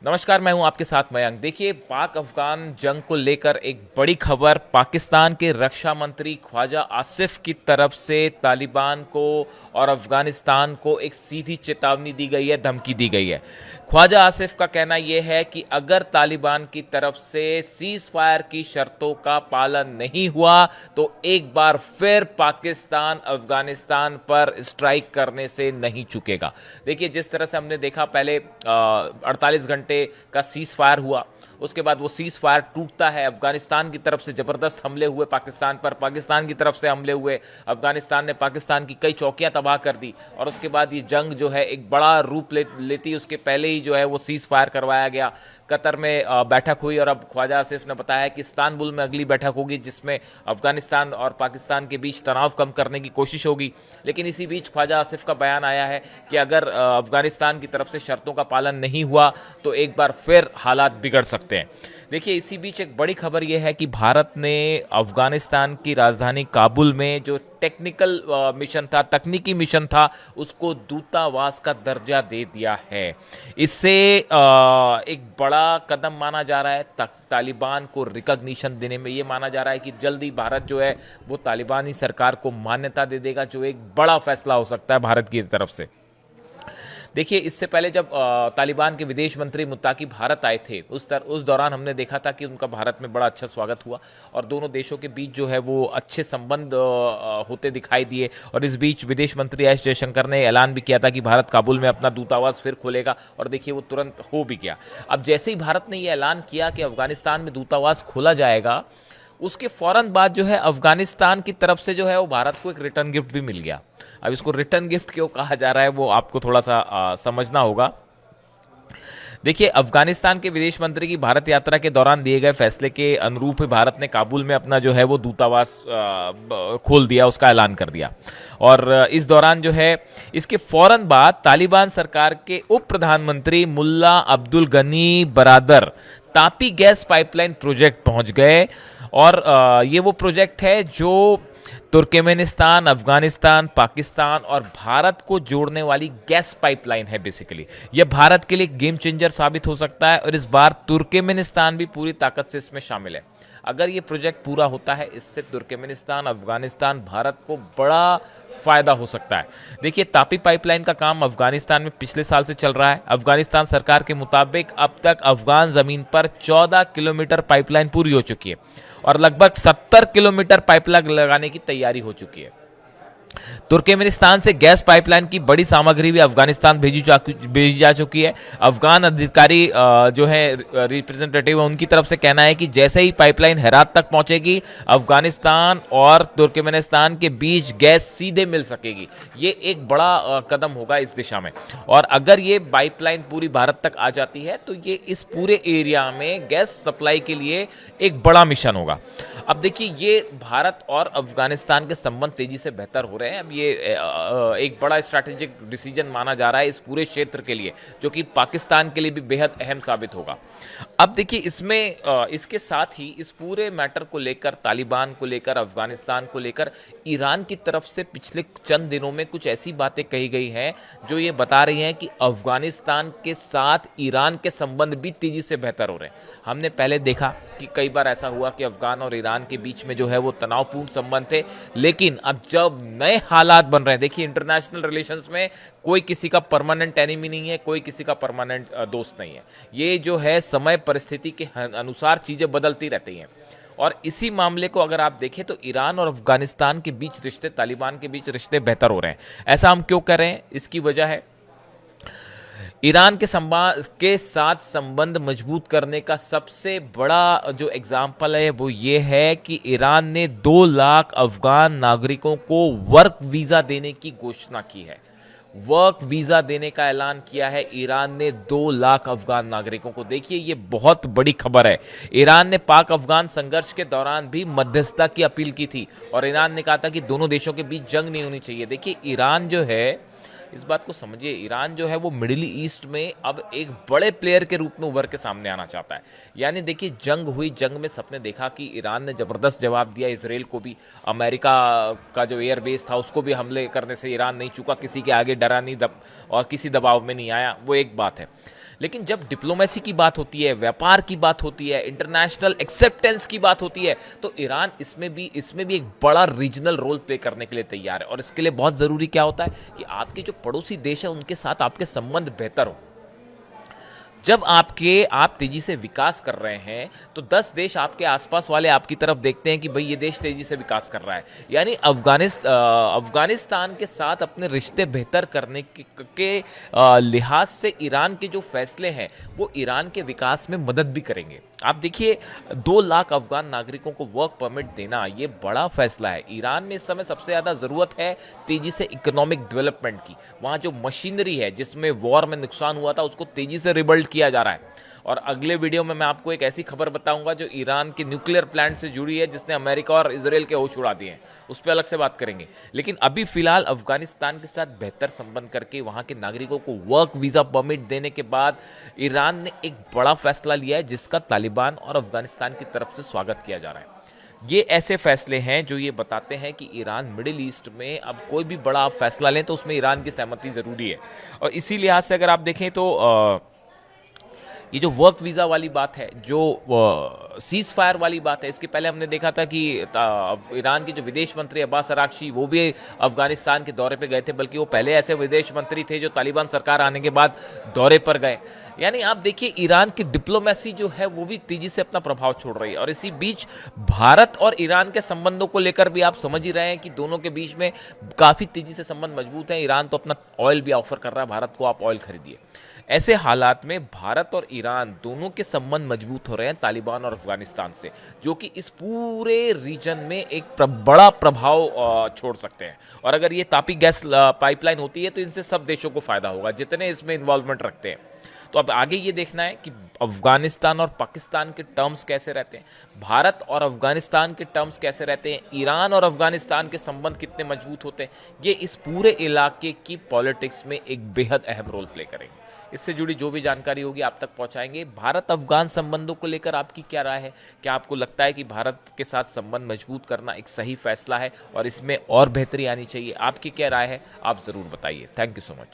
नमस्कार, मैं हूं आपके साथ मयंक। देखिए, पाक अफगान जंग को लेकर एक बड़ी खबर पाकिस्तान के रक्षा मंत्री ख्वाजा आसिफ की तरफ से तालिबान को और अफगानिस्तान को एक सीधी चेतावनी दी गई है, धमकी दी गई है। ख्वाजा आसिफ का कहना यह है कि अगर तालिबान की तरफ से सीज फायर की शर्तों का पालन नहीं हुआ तो एक बार फिर पाकिस्तान अफगानिस्तान पर स्ट्राइक करने से नहीं चूकेगा। देखिए, जिस तरह से हमने देखा पहले 48 घंटे का सीज फायर हुआ, उसके बाद वो सीज फायर टूटता है। अफगानिस्तान की तरफ से जबरदस्त हमले हुए पाकिस्तान पर, पाकिस्तान की तरफ से हमले हुए, अफगानिस्तान ने पाकिस्तान की कई चौकियां तबाह कर दी और उसके बाद ये जंग जो है एक बड़ा रूप लेती। उसके पहले ही जो है वो सीज फायर करवाया गया। कतर में बैठक हुई और अब ख्वाजा आसिफ ने बताया कि इस्तांबुल में अगली बैठक होगी जिसमें अफगानिस्तान और पाकिस्तान के बीच तनाव कम करने की कोशिश होगी। लेकिन इसी बीच ख्वाजा आसिफ का बयान आया है कि अगर अफगानिस्तान की तरफ से शर्तों का पालन नहीं हुआ तो एक बार फिर हालात बिगड़ सकते हैं। देखिए, इसी बीच एक बड़ी खबर यह है कि भारत ने अफगानिस्तान की राजधानी काबुल में जो टेक्निकल मिशन था, तकनीकी मिशन था, उसको दूतावास का दर्जा दे दिया है। इससे एक बड़ा कदम माना जा रहा है तालिबान को रिकॉग्निशन देने में। ये माना जा रहा है कि जल्दी भारत जो है वो तालिबानी सरकार को मान्यता दे देगा, जो एक बड़ा फैसला हो सकता है भारत की तरफ से। देखिए, इससे पहले जब तालिबान के विदेश मंत्री मुत्ताकी भारत आए थे, उस दौरान हमने देखा था कि उनका भारत में बड़ा अच्छा स्वागत हुआ और दोनों देशों के बीच जो है वो अच्छे संबंध होते दिखाई दिए। और इस बीच विदेश मंत्री एस जयशंकर ने ऐलान भी किया था कि भारत काबुल में अपना दूतावास फिर खोलेगा और देखिए वो तुरंत हो भी गया। अब जैसे ही भारत ने ये ऐलान किया कि अफगानिस्तान में दूतावास खोला जाएगा, उसके फौरन बाद जो है अफगानिस्तान की तरफ से जो है वो भारत को एक रिटर्न गिफ्ट भी मिल गया। अब इसको रिटर्न गिफ्ट क्यों कहा जा रहा है वो आपको थोड़ा सा समझना होगा। देखिए, अफगानिस्तान के विदेश मंत्री की भारत यात्रा के दौरान दिए गए फैसले के अनुरूप भारत ने काबुल में अपना जो है वो दूतावास खोल दिया, उसका ऐलान कर दिया। और इस दौरान जो है इसके फौरन बाद तालिबान सरकार के उप प्रधानमंत्री मुल्ला Abdul Ghani Baradar Tapi gas pipeline project पहुंच गए। और ये वो प्रोजेक्ट है जो तुर्कमेनिस्तान, अफगानिस्तान, पाकिस्तान और भारत को जोड़ने वाली गैस पाइपलाइन है। बेसिकली यह भारत के लिए गेम चेंजर साबित हो सकता है और इस बार तुर्कमेनिस्तान भी पूरी ताकत से इसमें शामिल है। अगर ये प्रोजेक्ट पूरा होता है, इससे तुर्कमेनिस्तान, अफगानिस्तान, भारत को बड़ा फायदा हो सकता है। देखिए, तापी पाइपलाइन का काम अफगानिस्तान में पिछले साल से चल रहा है। अफगानिस्तान सरकार के मुताबिक अब तक अफगान जमीन पर 14 किलोमीटर पाइपलाइन पूरी हो चुकी है और लगभग 70 किलोमीटर पाइपलाइन लगाने की तैयारी हो चुकी है। तुर्कमेनिस्तान से गैस पाइपलाइन की बड़ी सामग्री भी अफगानिस्तान भेजी जा चुकी है। अफगान अधिकारी जो है रिप्रेजेंटेटिव है, उनकी तरफ से कहना है कि जैसे ही पाइपलाइन हेरात तक पहुंचेगी, अफगानिस्तान और तुर्कमेनिस्तान के बीच गैस सीधे मिल सकेगी। ये एक बड़ा कदम होगा इस दिशा में। और अगर ये पाइपलाइन पूरी भारत तक आ जाती है तो ये इस पूरे एरिया में गैस सप्लाई के लिए एक बड़ा मिशन होगा। अब देखिए, ये भारत और अफगानिस्तान के संबंध तेजी से बेहतर हो रहे हैं। अब ये एक बड़ा स्ट्रैटेजिक डिसीजन माना जा रहा है इस पूरे क्षेत्र के लिए, जो कि पाकिस्तान के लिए भी बेहद अहम साबित होगा। अब देखिए, इसमें इसके साथ ही इस पूरे मैटर को लेकर, तालिबान को लेकर, अफगानिस्तान को लेकर ईरान की तरफ से पिछले चंद दिनों में कुछ ऐसी बातें कही गई हैं जो ये बता रही हैं कि अफगानिस्तान के साथ ईरान के संबंध भी तेजी से बेहतर हो रहे हैं। हमने पहले देखा कि कई बार ऐसा हुआ कि अफगान और ईरान के बीच में जो है वो तनावपूर्ण संबंध थे, लेकिन अब जब नए हालात बन रहे हैं, देखिए इंटरनेशनल रिलेशंस में कोई किसी का परमानेंट एनिमी नहीं है, कोई किसी का परमानेंट दोस्त नहीं है। ये जो है समय परिस्थिति के अनुसार चीजें बदलती रहती हैं। और इसी मामले को अगर आप देखें तो ईरान और अफगानिस्तान के बीच रिश्ते, तालिबान के बीच रिश्ते बेहतर हो रहे हैं। ऐसा हम क्यों कर रहे हैं? इसकी वजह है ईरान के साथ संबंध मजबूत करने का सबसे बड़ा जो एग्जाम्पल है वो ये है कि ईरान ने 2 लाख अफगान नागरिकों को वर्क वीजा देने की घोषणा की है। वर्क वीजा देने का ऐलान किया है ईरान ने 2 लाख अफगान नागरिकों को। देखिए, ये बहुत बड़ी खबर है। ईरान ने पाक अफगान संघर्ष के दौरान भी मध्यस्थता की अपील की थी और ईरान ने कहा था कि दोनों देशों के बीच जंग नहीं होनी चाहिए। देखिए, ईरान जो है, इस बात को समझिए, ईरान जो है वो मिडिल ईस्ट में अब एक बड़े प्लेयर के रूप में उभर के सामने आना चाहता है। यानी देखिए, जंग हुई, जंग में सबने देखा कि ईरान ने जबरदस्त जवाब दिया इसराइल को भी। अमेरिका का जो एयरबेस था उसको भी हमले करने से ईरान नहीं चूका, किसी के आगे डरा नहीं और किसी दबाव में नहीं आया। वो एक बात है। लेकिन जब डिप्लोमेसी की बात होती है, व्यापार की बात होती है, इंटरनेशनल एक्सेप्टेंस की बात होती है, तो ईरान इसमें भी एक बड़ा रीजनल रोल प्ले करने के लिए तैयार है। और इसके लिए बहुत ज़रूरी क्या होता है कि आपके जो पड़ोसी देश है उनके साथ आपके संबंध बेहतर हो। जब आप तेजी से विकास कर रहे हैं तो 10 देश आपके आसपास वाले आपकी तरफ देखते हैं कि भाई ये देश तेजी से विकास कर रहा है। यानी अफगानिस्तान के साथ अपने रिश्ते बेहतर करने के लिहाज से ईरान के जो फैसले हैं वो ईरान के विकास में मदद भी करेंगे। आप देखिए, 2 लाख अफगान नागरिकों को वर्क परमिट देना ये बड़ा फैसला है। ईरान में इस समय सबसे ज़्यादा ज़रूरत है तेजी से इकोनॉमिक डेवलपमेंट की। वहाँ जो मशीनरी है जिसमें वॉर में नुकसान हुआ था उसको तेजी से रिबिल्ड किया जा रहा है। और अगले वीडियो में मैं आपको एक ऐसी खबर बताऊंगा जो ईरान के न्यूक्लियर प्लांट से जुड़ी है, जिसने अमेरिका और इजराइल के होश उड़ा दिए हैं। उस पर अलग से बात करेंगे। लेकिन अभी फिलहाल अफगानिस्तान के साथ बेहतर संबंध करके वहां के नागरिकों को वर्क वीजा परमिट देने के बाद ईरान ने एक बड़ा फैसला लिया है जिसका तालिबान और अफगानिस्तान की तरफ से स्वागत किया जा रहा है। ये ऐसे फैसले हैं जो ये बताते हैं कि ईरान मिडिल ईस्ट में अब कोई भी बड़ा फैसला लें तो उसमें ईरान की सहमति जरूरी है। और इसी लिहाज से अगर आप देखें तो ये जो वर्क वीज़ा वाली बात है, जो सीज फायर वाली बात है, इसके पहले हमने देखा था कि ईरान के जो विदेश मंत्री अब्बास अराक्ची वो भी अफगानिस्तान के दौरे पे गए थे, बल्कि वो पहले ऐसे विदेश मंत्री थे जो तालिबान सरकार आने के बाद दौरे पर गए। यानी आप देखिए, ईरान की डिप्लोमेसी जो है वो भी तेजी से अपना प्रभाव छोड़ रही है। और इसी बीच भारत और ईरान के संबंधों को लेकर भी आप समझ ही रहे हैं कि दोनों के बीच में काफ़ी तेजी से संबंध मजबूत हैं। ईरान तो अपना ऑयल भी ऑफर कर रहा है भारत को, आप ऑयल खरीदिए। ऐसे हालात में भारत और ईरान दोनों के संबंध मजबूत हो रहे हैं तालिबान और अफगानिस्तान से, जो कि इस पूरे रीजन में एक बड़ा प्रभाव छोड़ सकते हैं। और अगर ये तापी गैस पाइपलाइन होती है तो इनसे सब देशों को फायदा होगा जितने इसमें इन्वॉल्वमेंट रखते हैं। तो अब आगे ये देखना है कि अफगानिस्तान और पाकिस्तान के टर्म्स कैसे रहते हैं, भारत और अफगानिस्तान के टर्म्स कैसे रहते हैं, ईरान और अफगानिस्तान के संबंध कितने मजबूत होते हैं। ये इस पूरे इलाके की पॉलिटिक्स में एक बेहद अहम रोल प्ले करेंगे। इससे जुड़ी जो भी जानकारी होगी आप तक पहुंचाएंगे। भारत अफगान संबंधों को लेकर आपकी क्या राय है? क्या आपको लगता है कि भारत के साथ संबंध मजबूत करना एक सही फैसला है और इसमें और बेहतरी आनी चाहिए? आपकी क्या राय है? आप ज़रूर बताइए। Thank you so much.